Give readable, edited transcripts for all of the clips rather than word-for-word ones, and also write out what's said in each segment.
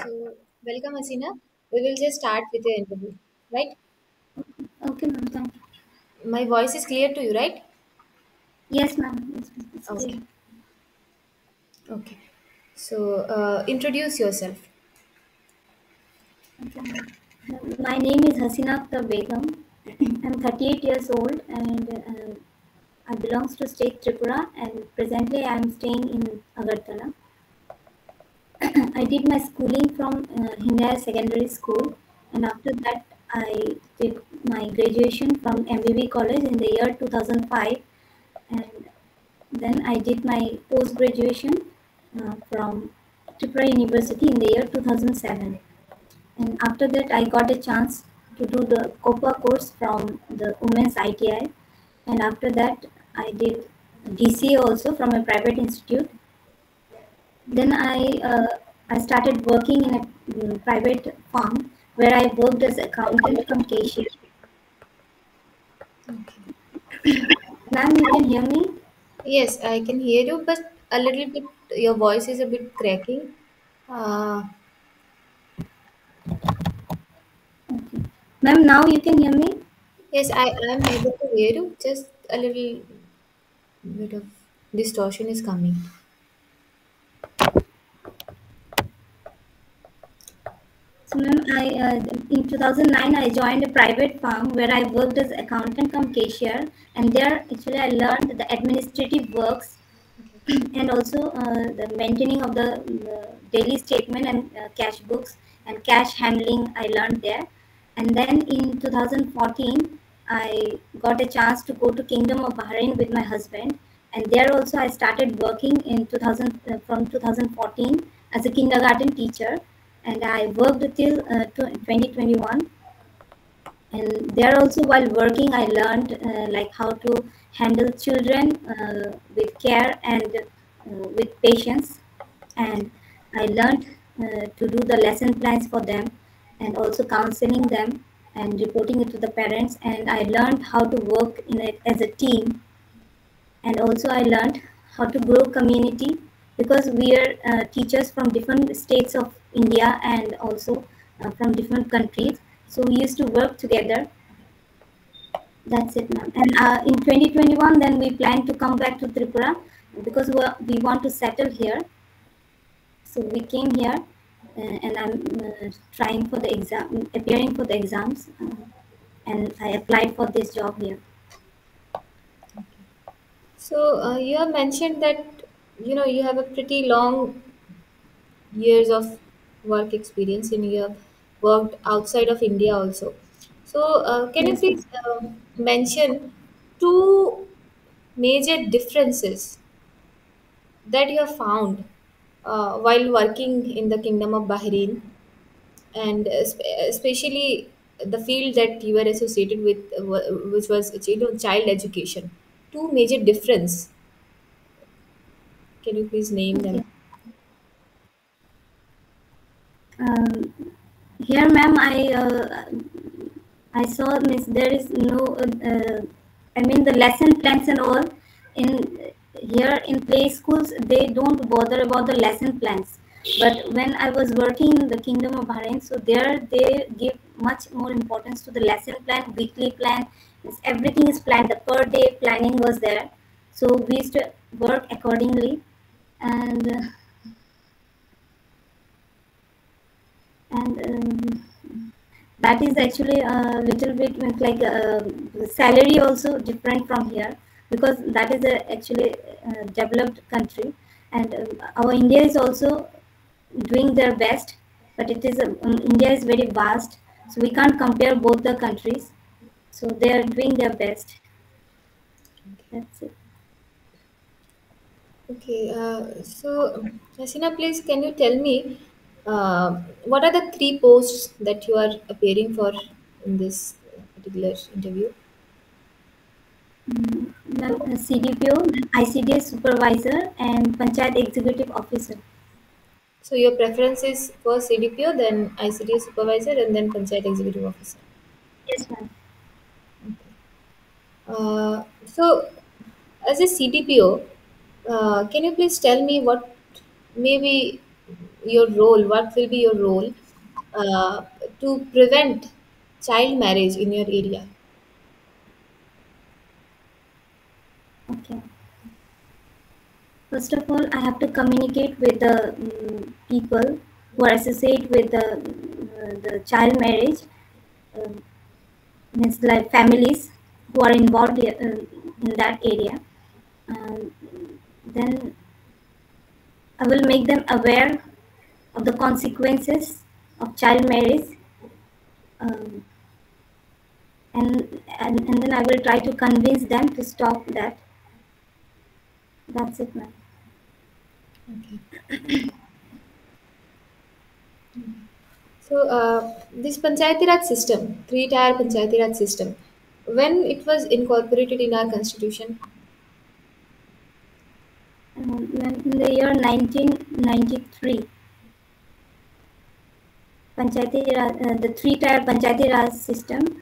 So, welcome, Asina. We will just start with the interview, right? Okay, ma'am. Thank you. My voice is clear to you, right? Yes, ma'am. Yes, ma'am. It's clear. Okay. Okay. So, introduce yourself. Okay, ma'am. My name is Hasina Akhtar Begum. I'm 38 years old and I belongs to state Tripura and presently I'm staying in Agartala. I did my schooling from Hindaya Secondary School and after that I did my graduation from MBB College in the year 2005 and then I did my post graduation from Tripura University in the year 2007. And after that, I got a chance to do the COPA course from the Women's ITI. And after that, I did DCA also from a private institute. Then I started working in a private firm where I worked as accountant come cashier. Okay. Ma'am, you can hear me? Yes, I can hear you, but a little bit, your voice is a bit cracking. Uh, Okay. Ma'am, now you can hear me? yes, I am able to hear you. Just a little bit of distortion is coming. So, ma'am, in 2009 I joined a private firm where I worked as accountant cum cashier, and there actually I learned the administrative works and also the maintaining of the daily statement and cash books and cash handling I learned there. And then in 2014 I got a chance to go to Kingdom of Bahrain with my husband, and there also I started working in 2000 from 2014 as a kindergarten teacher, and I worked till 2021. And there also while working I learned like how to handle children with care and with patience, and I learned to do the lesson plans for them and also counseling them and reporting it to the parents, and I learned how to work in it as a team, and also I learned how to grow community because we are teachers from different states of India and also from different countries, so we used to work together. That's it, ma'am. And in 2021, then we plan to come back to Tripura because we want to settle here. So we came here, and I'm trying for the exam, appearing for the exams, and I applied for this job here. So, you have mentioned that you have a pretty long years of work experience and you have worked outside of India also. So, can you Yes, ma'am. please mention two major differences that you have found while working in the Kingdom of Bahrain, and especially the field that you were associated with, which was child education? Two major difference. Can you please name Okay. them? Um, Here, ma'am, I saw miss there is no I mean the lesson plans and all in here in play schools they don't bother about the lesson plans. But when I was working in the Kingdom of Bahrain, so there they give much more importance to the lesson plan, weekly plan. Means everything is planned. The per day planning was there, so we used to work accordingly, and that is actually a little bit like salary also different from here because that is a actually developed country, and our India is also doing their best, but it is India is very vast, so we can't compare both the countries, so they are doing their best. That's it. Okay, so Hasina, please can you tell me what are the three posts that you are appearing for in this particular interview? CDPO, ICDS supervisor, and Panchayat executive officer. So your preference is for CDPO, then ICDA supervisor, and then Panchayat executive officer. Yes, ma'am. So as a CDPO, can you please tell me what maybe your role? What will be your role uh, to prevent child marriage in your area? Okay. First of all, I have to communicate with the people who are associated with the child marriage, um, means like families who are involved in that area. Um, then I will make them aware of the consequences of child marriage, um, and then I will try to convince them to stop that. That's it, ma'am. Okay. So, this Panchayati Raj system, three-tier Panchayati Raj system, when it was incorporated in our constitution? In the year 1993, the three-tier Panchayati Raj system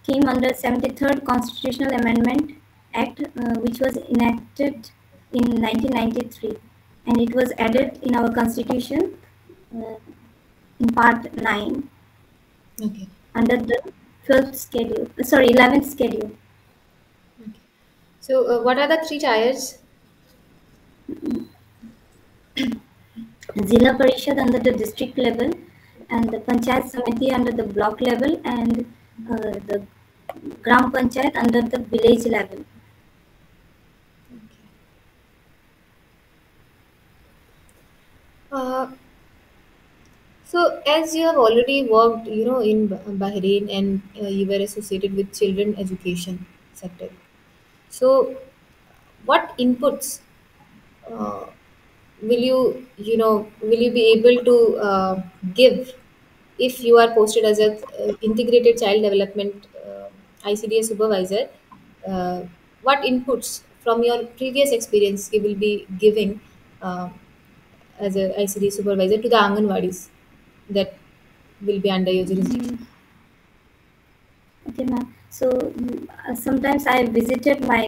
came under 73rd Constitutional Amendment Act, which was enacted in 1993, and it was added in our constitution uh, in Part 9 Okay. under the 12th schedule. Sorry, 11th schedule. Okay. So, what are the three tiers? Zilla Parishad under the district level, and the Panchayat Samiti under the block level, and the Gram Panchayat under the village level. Okay. Uh, so, as you have already worked, in Bahrain, and you were associated with children education sector. So, what inputs uh, will you be able to give if you are posted as a integrated child development ICDS supervisor? uh, what inputs from your previous experience you will be giving uh, as a ICDS supervisor to the Anganwadis that will be under your jurisdiction? Okay, ma'am. So sometimes I visited my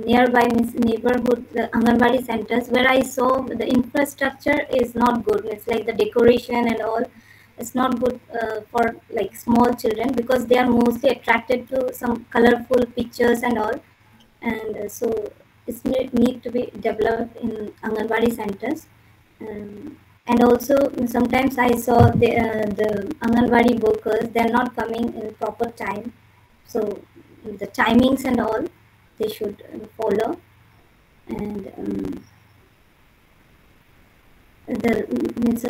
nearby neighborhood Anganwadi centers where I saw the infrastructure is not good. It's like the decoration and all. It's not good for like small children because they are mostly attracted to some colorful pictures and all, and so it's need to be developed in Anganwadi centers. And also sometimes I saw the Anganwadi workers, they're not coming in proper time, so the timings and all they should follow. And the means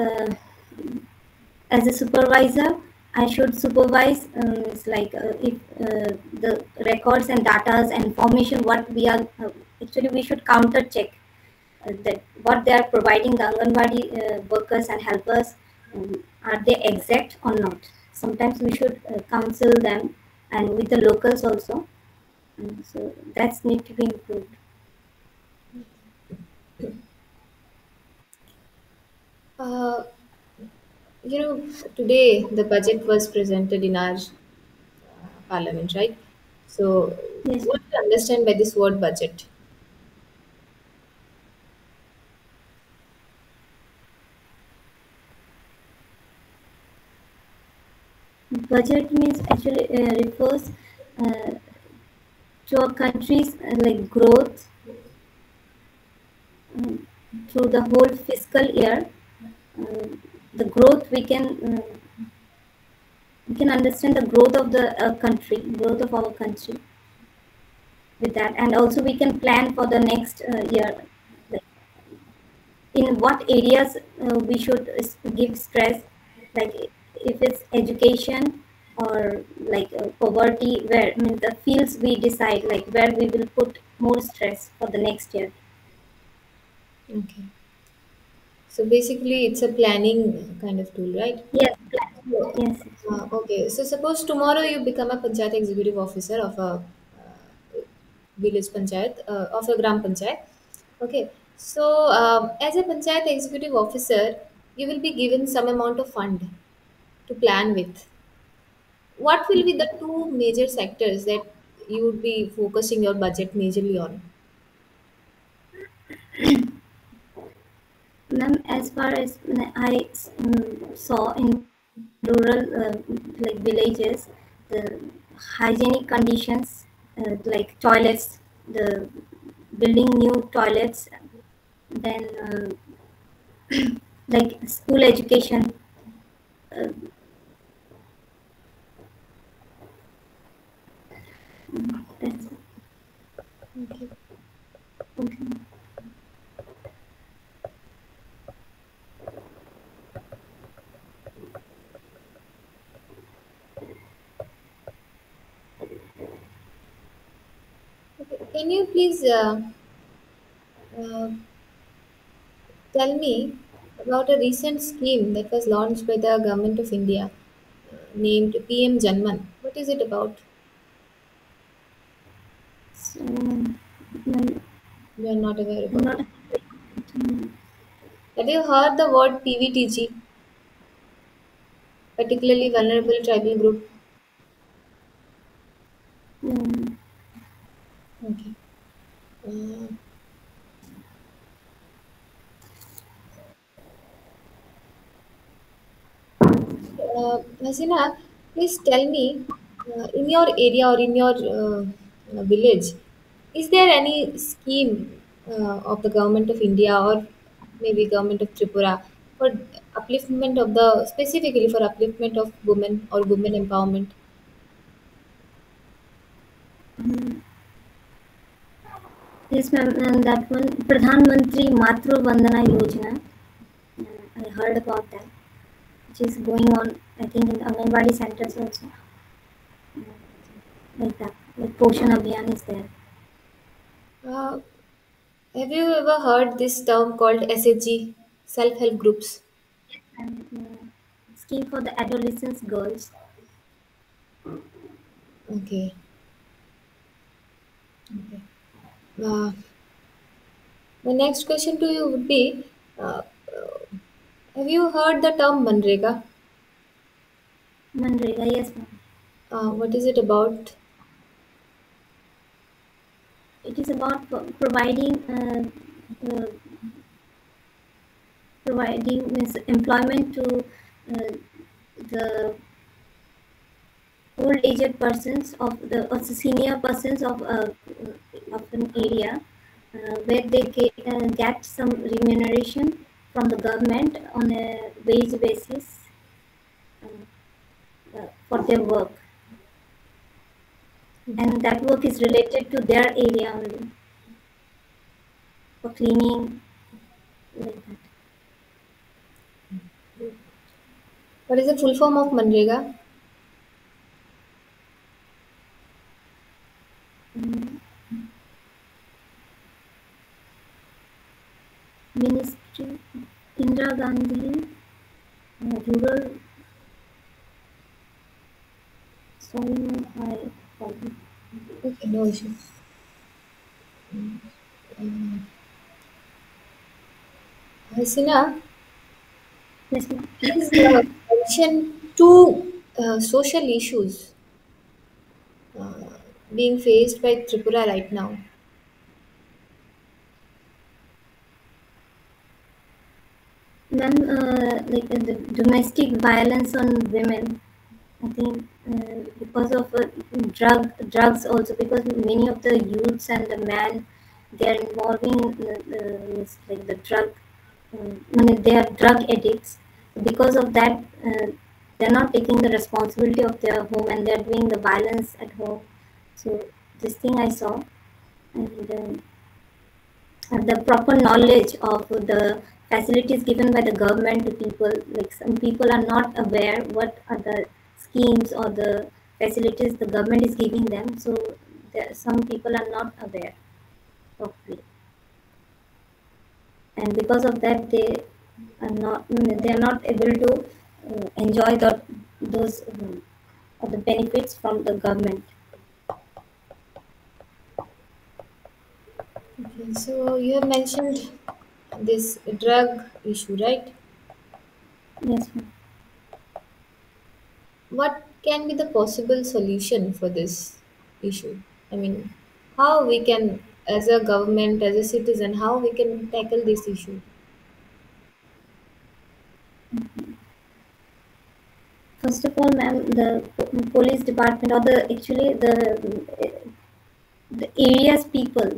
as a supervisor I should supervise, it's like if the records and data and information what we are actually we should counter check that what they are providing the Anganwadi workers and helpers, are they exact or not. Sometimes we should counsel them and with the locals also. So that's need to be improved. uh, Today the budget was presented in our parliament, right? So, Yes, what do you understand by this word budget? budget means actually refers uh, to a country's like growth through the whole fiscal year. Uh, the growth we can understand the growth of the country, growth of our country with that, and also we can plan for the next year, like in what areas we should give stress, like if it's education or like poverty, where I mean the fields we decide like where we will put more stress for the next year. Okay. So basically, it's a planning kind of tool, right? Yes, plan. So, Yes, actually. okay. So suppose tomorrow you become a panchayat executive officer of a village panchayat, of a gram panchayat. Okay. So as a panchayat executive officer, you will be given some amount of fund to plan with. What will be the two major sectors that you would be focusing your budget majorly on? Ma'am, as far as I saw in rural like villages, the hygienic conditions like toilets, the building new toilets, then like school education. Uh, that's Okay. okay. Okay. Can you please uh, tell me about a recent scheme that was launched by the Government of India named PM Janman? What is it about? So, I'm You are not aware about not. it. Have you heard the word PVTG, particularly vulnerable tribal group? Um, Okay. Uh, Hasina, please tell me, in your area or in your village, is there any scheme of the government of India or maybe government of Tripura for upliftment of the specifically for upliftment of women or women empowerment? yes, ma'am, and that one, Pradhan Mantri Matru Vandana Yojana. I heard about that, which is going on, I think, in Anganwadi centers also, like that. Like Poshan Abhiyan is there. Uh, have you ever heard this term called SHG, self-help groups? And scheme for the adolescents girls. Okay. Okay. Uh, my next question to you would be, have you heard the term Manrega? Manrega, yes, ma'am. What is it about? It is about uh, providing means employment to the old aged persons of the senior persons of an area where they get some remuneration from the government on a wage basis for their work, and that work is related to their area only for cleaning, like that. What is the full form of Manrega? Mm, Ministry Indira Gandhi Rural. Sorry, ma'am, I forgot. Okay, no issue. Hasina, Yes, ma'am. please mention two social issues being faced by Tripura right now. Then, like the domestic violence on women, I think because of drugs also, because many of the youths and the men, they are involving it's like the drug, I mean, they are drug addicts. Because of that, they're not taking the responsibility of their home and they're doing the violence at home. So this thing I saw, and the proper knowledge of the facilities given by the government to people, like some people are not aware what are the schemes or the facilities the government is giving them, so some people are not aware properly, and because of that they are not able to enjoy those of the benefits from the government. Okay, so you have mentioned this drug issue, right? Yes, ma'am. What can be the possible solution for this issue? I mean, how we can, as a government, as a citizen, how we can tackle this issue? First of all, ma'am, the police department, or the actually the area's people,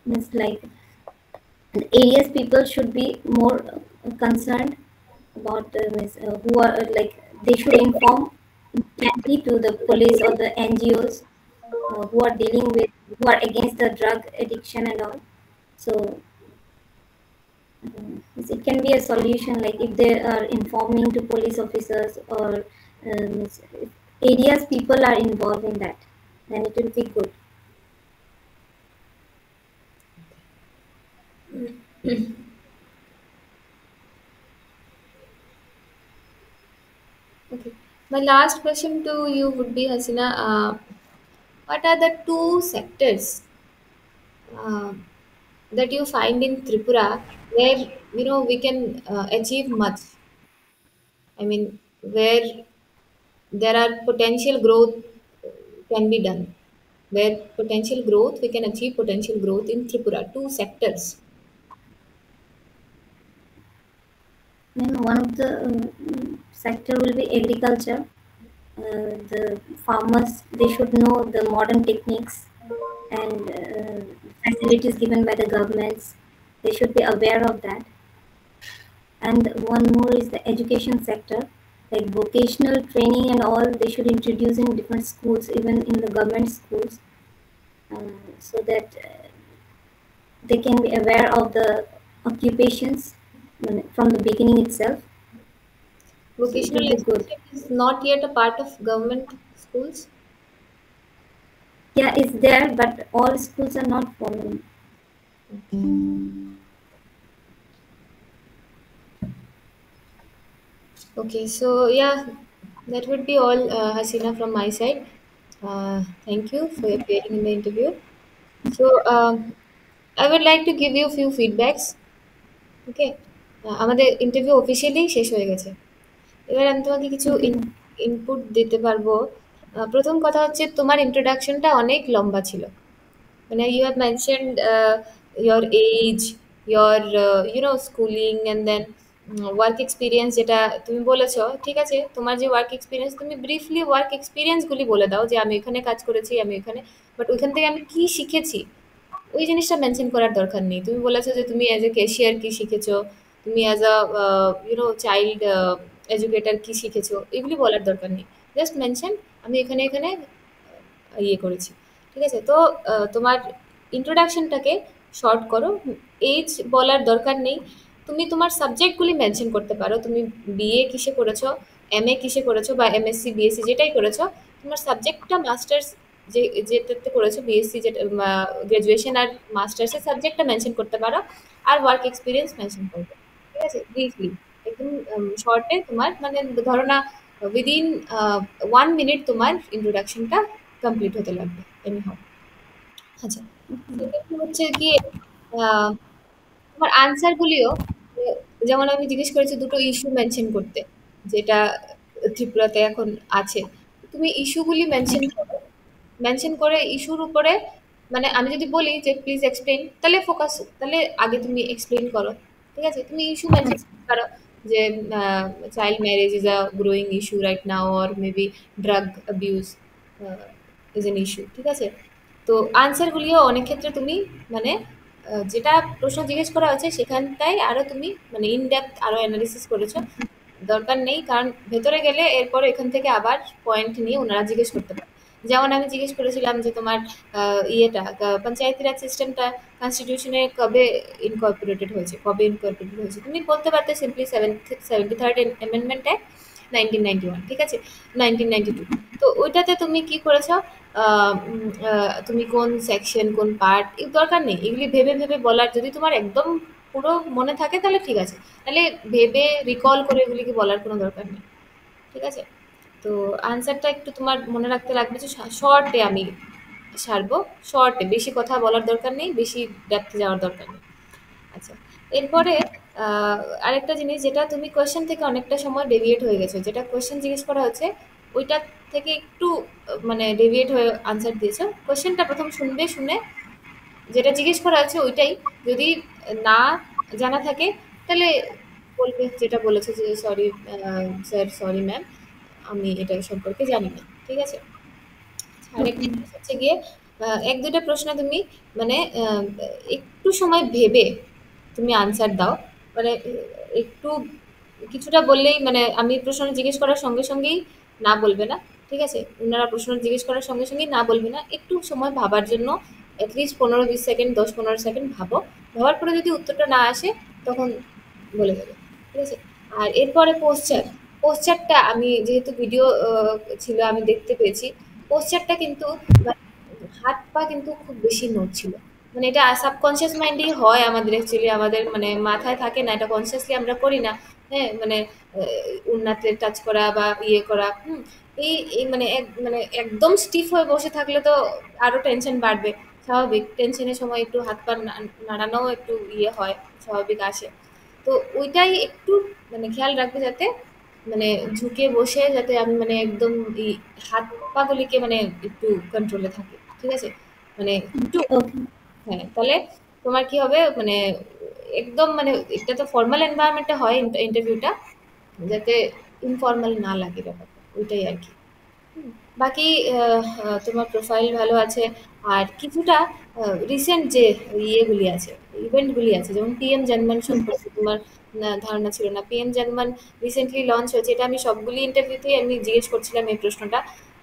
means like the area's people should be more concerned about who are like they should inform instantly to the police or the NGOs who are dealing with, who are against the drug addiction and all. So it can be a solution, like if they are informing to police officers, or if areas people are involved in that, then it will be good. Okay. My last question to you would be, Hasina, what are the two sectors uh, that you find in Tripura where we can achieve much? I mean, where there are potential growth can be done. Where potential growth we can achieve potential growth in Tripura. Two sectors. Then one of the sector will be agriculture. The farmers, they should know the modern techniques and facilities given by the governments. They should be aware of that. And one more is the education sector, like vocational training and all. They should introduce in different schools, even in the government schools, so that they can be aware of the occupations from the beginning itself. So it Vocational will be good. education is not yet a part of government schools. Yeah, it's there, but all schools are not following. Okay, so yeah, that would be all, Hasina, from my side. Thank you for appearing in the interview. So, I would like to give you a few feedbacks. ওকে, আমাদের interview officially শেষ হয়ে গেছে। এবার আমি তোমাকে কিছু Okay, ma'am. Input দিতে পারবো। প্রথম কথা হচ্ছে তোমার ইন্ট্রোডাকশনটা অনেক লম্বা ছিল। মানে you have mentioned your age, your schooling, and then work experience যেটা তুমি বলেছো, ঠিক আছে, তোমার যে ওয়ার্ক এক্সপিরিয়েন্স তুমি ব্রিফলি ওয়ার্ক এক্সপিরিয়েন্সগুলি বলে দাও যে আমি এখানে কাজ করেছি, আমি এখানে, বাট ওইখান থেকে আমি কি শিখেছি ওই জিনিসটা মেনশন করার দরকার নেই। তুমি বলেছো যে তুমি অ্যাজ এ ক্যাশিয়ার কি শিখেছো, তুমি অ্যাজ আ চাইল্ড এডুকেটর কি শিখেছো, এগুলি বলার দরকার নেই। জাস্ট মেনশন আমি এখানে এখানে ইয়ে করেছি। ঠিক আছে? তো তোমার ইন্ট্রোডাকশনটাকে শর্ট করো। এজ বলার দরকার নেই। তুমি তোমার সাবজেক্টগুলি মেনশন করতে পারো। তুমি বিএ কিসে করেছো, এমএ কিসে করেছো, বা এমএসসি, বিএসসি যেটাই করেছো, তোমার সাবজেক্টটা মাস্টার্স যেটাতে করেছো, বিএসসি যেটা গ্র্যাজুয়েশন আর মাস্টার্সের সাবজেক্টটা মেনশন করতে পারো। আর ওয়ার্ক এক্সপিরিয়েন্স মেনশন করবে। ঠিক আছে? ব্রিফলি একদম শর্টে তোমার মানে ধরো না উইদিন 1 মিনিট তোমার ইন্ট্রোডাকশনটা কমপ্লিট হতে লাগবে এনিহাউ। আচ্ছা, সেক্ষেত্রে হচ্ছে গিয়ে আহ, তোমার আনসার গুলিও যেমন আমি জিজ্ঞেস করেছি দুটো ইস্যু মেনশন করতে, যেটা ত্রিপুরাতে এখন আছে। তুমি ইস্যুগুলি মেনশন Okay. করো। মেনশন করে ইস্যুর উপরে, মানে আমি যদি বলি যে প্লিজ এক্সপ্লেইন, তাহলে ফোকাস, তাহলে আগে তুমি এক্সপ্লেইন করো। ঠিক আছে? তুমি ইস্যু মেনশন Okay. করতে পারো যে child marriage is a growing issue right now, or maybe drug abuse is an issue. ঠিক আছে? তো আনসারগুলিও অনেক ক্ষেত্রে তুমি মানে যেটা প্রশ্ন জিজ্ঞেস করা হয়েছে সেখানটাই আরো তুমি মানে ইন ডেপথ আরো অ্যানালিসিস করেছো। দরকার নেই, কারণ ভেতরে গেলে এরপরে এখান থেকে আবার পয়েন্ট নিয়ে ওনারা জিজ্ঞেস করতে পারে। যেমন আমি জিজ্ঞেস করেছিলাম যে তোমার ইয়েটা পঞ্চায়েতি রাজ সিস্টেমটা কনস্টিটিউশনে কবে ইনকর্পোরেটেড হয়েছে, কবে ইনকর্পোরেটেড হয়েছে, তুমি বলতে পারতে সিম্পলি 73rd অ্যামেন্ডমেন্ট অ্যাক্ট 1991। ঠিক আছে? 1992। তো ওইটাতে তুমি কি করেছো, তুমি কোন সেকশন কোন পার্ট, এর দরকার নেই এগুলি ভেবে ভেবে বলার। যদি তোমার একদম পুরো মনে থাকে তাহলে ঠিক আছে, তাহলে ভেবে রিকল করে এগুলিকে বলার কোনো দরকার নেই। ঠিক আছে? তো আনসারটা একটু তোমার মনে রাখতে লাগবে যে শর্টে আমি সারবো, শর্টে, বেশি কথা বলার দরকার নেই, বেশি ডেপথে যাওয়ার দরকার নেই। আচ্ছা, এরপরে আহ, আরেকটা জিনিস, যেটা তুমি কোয়েশ্চেন থেকে অনেকটা সময় ডেভিয়েট হয়ে গেছো, যেটা কোয়েশ্চেন জিজ্ঞেস করা হচ্ছে ওইটা থেকে একটু মানে ডেভিয়েট হয়ে আনসার দিয়েছো। কোয়েশ্চেনটা প্রথম শুনবে, শুনে যেটা জিজ্ঞেস করা আছে ওইটাই যদি না জানা থাকে তাহলে বলবে যেটা বলেছে যে সরি স্যার, সরি ম্যাম, আমি এটা সম্পর্কে জানি না। ঠিক আছে? আরেকটা Okay. জিনিস হচ্ছে গিয়ে ১-২ টা প্রশ্ন তুমি মানে একটু সময় ভেবে তুমি আনসার দাও। মানে একটু কিছুটা বললেই মানে আমি প্রশ্ন জিজ্ঞেস করার সঙ্গে সঙ্গেই না বলবে না। ঠিক আছে? উনারা প্রশ্ন জিজ্ঞেস করার সঙ্গে সঙ্গেই না বলবে না। একটু সময় ভাবার জন্য এটলিস্ট ১৫-২০ সেকেন্ড, ১০-১৫ সেকেন্ড ভাবো। ভাবার পরে যদি উত্তরটা না আসে তখন বলে দেবে। ঠিক আছে? আর এরপরে পোশ্চার। পোশ্চারটা আমি যেহেতু ভিডিও ছিল আমি দেখতে পেয়েছি। পোশ্চারটা কিন্তু মানে হাত পা কিন্তু খুব বেশি নড়ছিল। মানে এটা সাবকনসিয়াস মাইন্ডেই হয় আমাদের, অ্যাকচুয়ালি আমাদের মানে মাথায় থাকে না, এটা কনসিয়াসলি আমরা করি না। হ্যাঁ, মানে উন্নাতে টাচ করা বা ইয়ে করা। এই এই মানে মানে একদম স্টিফ হয়ে বসে থাকলে তো আরো টেনশন বাড়বে। স্বাভাবিক, টেনশনের সময় একটু হাত পা নাড়ানোও একটু ইয়ে হয়, স্বাভাবিক আসে। তো ওইটাই একটু মানে খেয়াল রাখবে যাতে মানে ঝুঁকে বসে যাতে আমি মানে একদম এই হাত পাগুলিকে মানে একটু কন্ট্রোলে থাকে। ঠিক আছে? মানে একটু, Okay. হ্যাঁ, তাহলে তোমার কি হবে মানে একদম মানে এটা তো ফর্মাল এনভায়রনমেন্টে হয় ইন্টারভিউটা, যাতে ইনফর্মাল না লাগে ব্যাপারটা, ওইটাই আর কি। হুম, বাকি তোমার প্রোফাইল ভালো আছে। আর কিছুটা রিসেন্ট যে ইয়েগুলি আছে, ইভেন্টগুলি আছে, যেমন পিএম জনমন সম্পর্কে তোমার ধারণা ছিল না। পিএম জনমন রিসেন্টলি লঞ্চ হয়েছে, এটা আমি সবগুলি ইন্টারভিউতেই আমি জিজ্ঞেস করছিলাম এই প্রশ্নটা।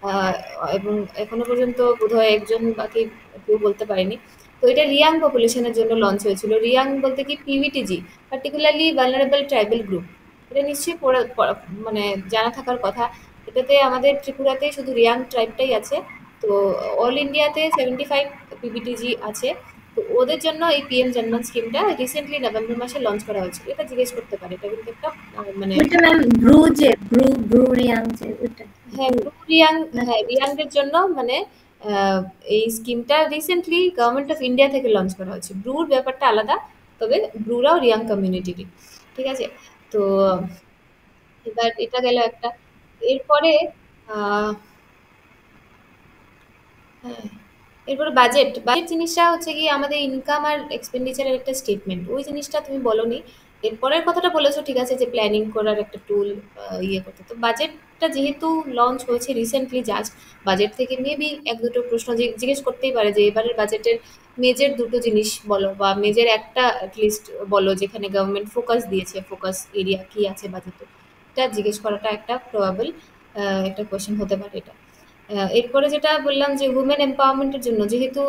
আহ, এবং এখনো পর্যন্ত বোধহয় একজন বাকি কেউ বলতে পারেনি। তো এটা রিয়াং পপুলেশনের জন্য লঞ্চ হয়েছিল। রিয়াং বলতে কি PVTG, particularly vulnerable tribal group. এটা নিশ্চয়ই মানে জানা থাকার কথা। এটাতে আমাদের ত্রিপুরাতে শুধু রিয়াং ট্রাইবটাই আছে। তো অল ইন্ডিয়াতে 75 পিবিটিজি আছে। তো ওদের জন্য এই পিএম জনমন স্কিমটা রিসেন্টলি নভেম্বর মাসে লঞ্চ করা হয়েছিল। এটা জিজ্ঞেস করতে পারে, এটা কিন্তু একটা মানে ওইটা ম্যাম ব্রু যে ব্রু রিয়াং যে ওইটা হ্যাঁ, ব্রু ব্রু রিয়াং। নাকি? হ্যাঁ, রিয়াংদের জন্য মানে এই স্কিমটা রিসেন্টলি গভর্নমেন্ট অফ ইন্ডিয়া থেকে লঞ্চ করা হয়েছে। ব্রুর ব্যাপারটা আলাদা, তবে ব্রুরাও রিয়াং কমিউনিটিরই। ঠিক আছে? তো এবার এটা গেল একটা। এরপরে আহ হ্যাঁ, এরপরে বাজেট। বাজেট জিনিসটা হচ্ছে গিয়ে আমাদের ইনকাম আর এক্সপেন্ডিচারের একটা স্টেটমেন্ট। ওই জিনিসটা তুমি বলোনি। এরপরের কথাটা বলেছো, ঠিক আছে, যে প্ল্যানিং করার একটা টুল ইয়ে করতে। তো বাজেটটা যেহেতু লঞ্চ হয়েছে রিসেন্টলি জাস্ট, বাজেট থেকে মেবি ১-২টো প্রশ্ন জিজ্ঞেস করতেই পারে যে এবারের বাজেটের মেজর ২টো জিনিস বলো, বা মেজর একটা অ্যাটলিস্ট বলো যেখানে গভর্নমেন্ট ফোকাস দিয়েছে, ফোকাস এরিয়া কি আছে বাজেটে। এটা জিজ্ঞেস করাটা একটা প্রবাবল একটা কোয়েশ্চেন হতে পারে এটা। এরপরে যেটা বললাম যে উমেন এম্পাওয়ারমেন্টের জন্য, যেহেতু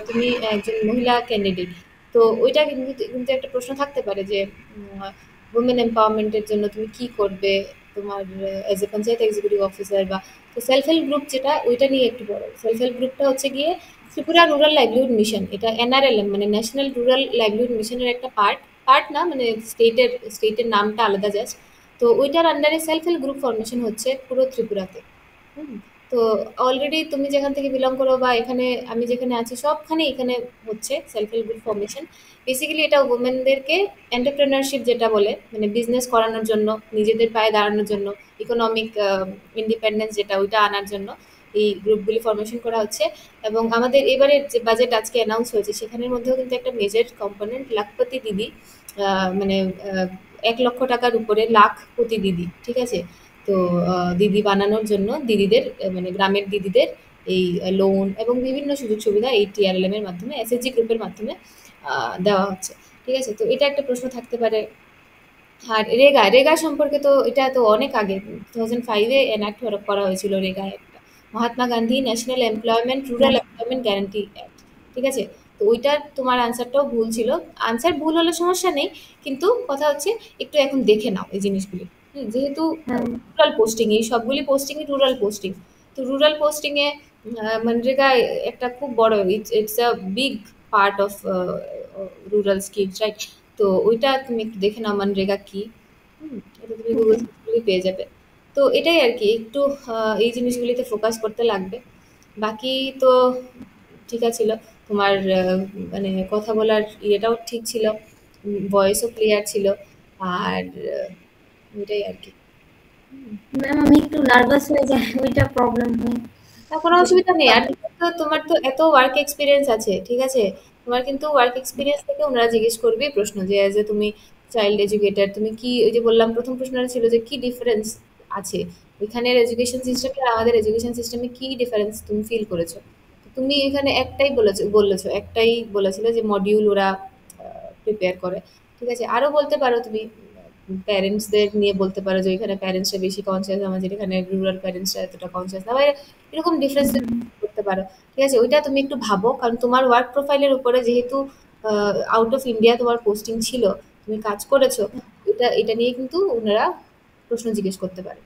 তুমি একজন মহিলা ক্যান্ডিডেট, তো ওইটা কিন্তু কিন্তু একটা প্রশ্ন থাকতে পারে যে উমেন এম্পাওয়ারমেন্টের জন্য তুমি কি করবে তোমার as a panchayat executive officer বা। তো সেলফ হেল্প গ্রুপ যেটা, ওইটা নিয়ে একটু বড়। সেলফ হেল্প গ্রুপটা হচ্ছে গিয়ে ত্রিপুরা রুরাল লাইভলিহুড মিশন, এটা এনআরএলএম মানে ন্যাশনাল রুরাল লাইভলিহুড মিশনের একটা পার্ট। পার্ট না মানে স্টেটের নামটা আলাদা জাস্ট। তো ওইটার আন্ডারে সেলফ হেল্প গ্রুপ ফরমেশন হচ্ছে পুরো ত্রিপুরাতে। হুম। তো অলরেডি তুমি যেখান থেকে বিলং করো বা এখানে আমি যেখানে আছি সবখানে এখানে হচ্ছে self help group formation. Basically এটা উমেনদেরকে এন্টারপ্রেনারশিপ যেটা বলে মানে বিজনেস করানোর জন্য, নিজেদের পায়ে দাঁড়ানোর জন্য, ইকোনমিক ইন্ডিপেন্ডেন্স যেটা ওইটা আনার জন্য এই গ্রুপগুলি ফর্মেশন করা হচ্ছে। এবং আমাদের এবারের যে বাজেট আজকে অ্যানাউন্স হয়েছে সেখানের মধ্যেও কিন্তু একটা মেজর কম্পোনেন্ট লাখপতি দিদি, মানে ১ লক্ষ টাকার উপরে লাখপতি দিদি। ঠিক আছে? তো দিদি বানানোর জন্য দিদিদের মানে গ্রামের দিদিদের এই লোন এবং বিভিন্ন সুযোগ সুবিধা এই টিআরএলএম এর মাধ্যমে, এসএসজি গ্রুপের মাধ্যমে দেওয়া হচ্ছে। ঠিক আছে? তো এটা একটা প্রশ্ন থাকতে পারে। আর রেগা, রেগা সম্পর্কে তো এটা তো অনেক আগে 2005-এ এনাক্ট করা হয়েছিল রেগা একটা, Mahatma Gandhi national employment rural employment guarantee act. ঠিক আছে? তো ওইটার তোমার আনসারটাও ভুল ছিল। আনসার ভুল হলে সমস্যা নেই, কিন্তু কথা হচ্ছে একটু এখন দেখে নাও এই জিনিসগুলি। যেহেতু হ্যাঁ। রুরাল পোস্টিং, এই সবগুলি পোস্টিংই রুরাল পোস্টিং। তো রুরাল পোস্টিংয়ে মনরেগা একটা খুব বড়, it's a big part of rural schemes, right? তো ওইটা তুমি একটু দেখে নাও মনরেগা কি। এটা তুমি গুগল ওকে। সার্চ করলেই পেয়ে যাবে। তো এটাই আর কি, একটু এই জিনিসগুলিতে ফোকাস করতে লাগবে। বাকি তো ঠিক ছিল। তোমার মানে কথা বলার ইয়েটাও ঠিক ছিল, ভয়েসও ক্লিয়ার ছিল। আর এটাই আর কি। ম্যাম আমি একটু নার্ভাস হয়ে যাই, ওইটা প্রবলেম হয় না, কোনো যে অসুবিধা নেই। আর পাবলিক। তোমার তো এত ওয়ার্ক এক্সপিরিয়েন্স আছে, ঠিক আছে? তোমার কিন্তু ওয়ার্ক এক্সপিরিয়েন্স থেকে ওনারা জিজ্ঞেস করবে প্রশ্ন যে এজ এ তুমি চাইল্ড এডুকেটর, তুমি কি ওই যে বললাম প্রথম প্রশ্নটা ছিল যে কি ডিফারেন্স আছে ওইখানের এডুকেশন সিস্টেমে আর আমাদের এডুকেশন সিস্টেমে কি ডিফারেন্স তুমি ফিল করেছো? তো তুমি এখানে একটাই বলেছো একটাই বলেছিলে যে মডিউল ওরা প্রিপেয়ার করে। ঠিক আছে, আরো বলতে পারো তুমি প্যারেন্টসদের নিয়ে বলতে পারো যে এখানে প্যারেন্টসরা বেশি কনসিয়াস, আমাদের এখানে রুরাল প্যারেন্টসরা এতটা কনসিয়াস না, বা এরকম ডিফারেন্স করতে পারো। ঠিক আছে, ওইটা তুমি একটু ভাবো, কারণ তোমার ওয়ার্ক প্রোফাইলের উপরে যেহেতু আউট অফ ইন্ডিয়া তোমার পোস্টিং ছিল, তুমি কাজ করেছো, এটা এটা নিয়ে কিন্তু ওনারা প্রশ্ন জিজ্ঞেস করতে পারে।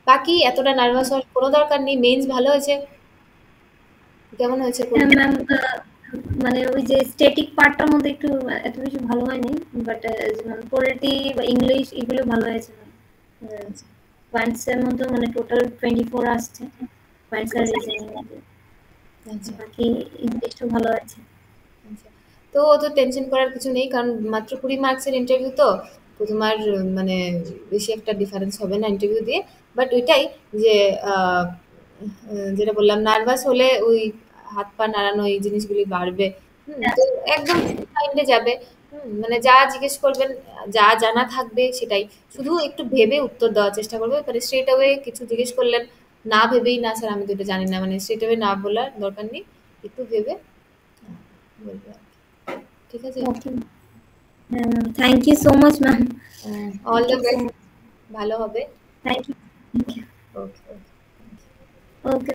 বাকি এতটা নার্ভাস হওয়ার কোনো দরকার নেই, মেন্স ভালো হয়েছে। কেমন হয়েছে হ্যাঁ পরীক্ষা? ম্যাম, মানে ওই যে স্ট্যাটিক পার্টটার মধ্যে একটু এত বেশি ভালো হয়নি, বাট যেমন পোলিটি বা ইংলিশ এগুলো ভালো হয়েছে ম্যাম। আচ্ছা পয়েন্টসের মধ্যে মানে টোটাল 24 আসছে পয়েন্টস আর রিজনিং মধ্যে, আচ্ছা বাকি ইংলিশটা ভালো আছে। আচ্ছা। তো অত টেনশন করার কিছু নেই, কারণ মাত্র 20 মার্কসের ইন্টারভিউ, তো তো তোমার মানে বেশি একটা ডিফারেন্স হবে না ইন্টারভিউ দিয়ে। বাট ওইটাই যে আহ, যেটা বললাম, নার্ভাস হলে ওই হাত পা নাড়ানো এই জিনিসগুলি বাড়বে। তো একদম মাইন্ডে যাবে। মানে যা জিজ্ঞেস করবেন, যা জানা থাকবে সেটাই, শুধু একটু ভেবে উত্তর দেওয়ার চেষ্টা করবে। মানে স্ট্রেট অ্যাওয়ে কিছু জিজ্ঞেস করলেন, না ভেবেই না স্যার আমি তো এটা জানি না, মানে স্ট্রেট অ্যাওয়ে না বলার দরকার নেই, একটু ভেবে বলবে আর কি। ঠিক আছে? Okay, thank you so much ma'am. All thank the you so best, much. ভালো হবে। Thank you. Okay okay. Okay.